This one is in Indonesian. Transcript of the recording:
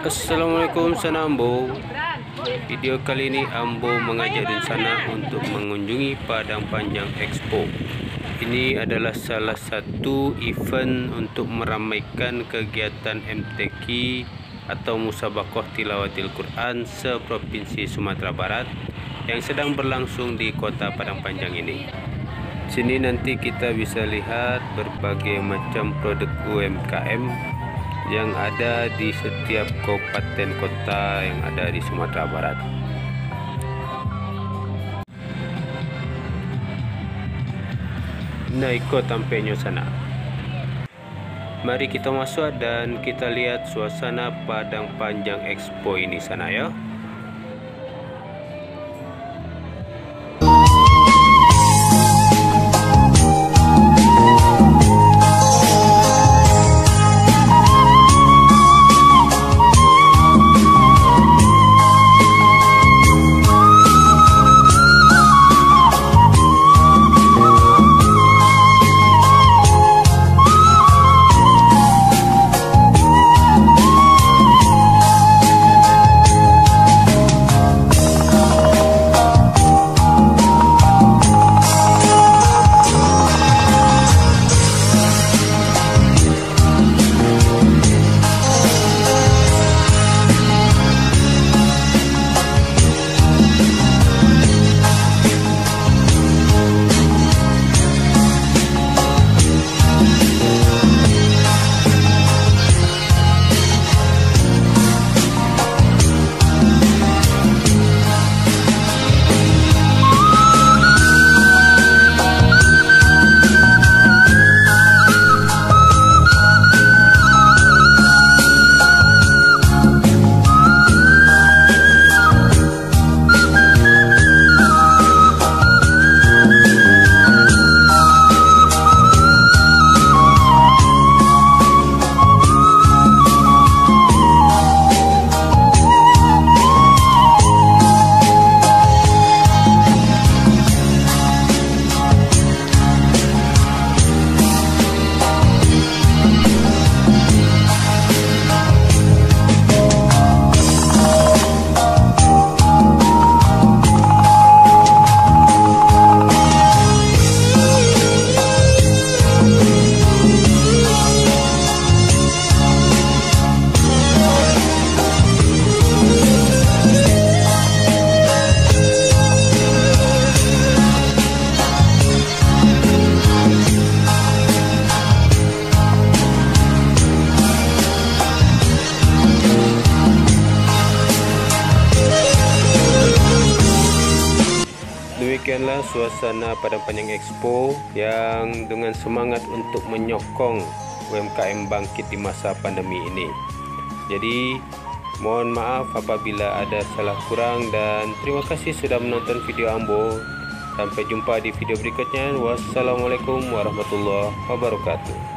Assalamualaikum sana Ambo. Video kali ini Ambo mengajak Dunsana untuk mengunjungi Padang Panjang Expo. Ini adalah salah satu event untuk meramaikan kegiatan MTQ atau Musabaqah Tilawatil Quran seprovinsi Sumatera Barat yang sedang berlangsung di kota Padang Panjang ini. Sini nanti kita bisa lihat berbagai macam produk UMKM yang ada di setiap kabupaten kota yang ada di Sumatera Barat. Nah, ikut tampilnya sana. Mari kita masuk dan kita lihat suasana Padang Panjang Expo ini sana ya. Demikianlah suasana Padang Panjang Expo yang dengan semangat untuk menyokong UMKM bangkit di masa pandemi ini. Jadi mohon maaf apabila ada salah kurang dan terima kasih sudah menonton video Ambo. Sampai jumpa di video berikutnya. Wassalamualaikum warahmatullahi wabarakatuh.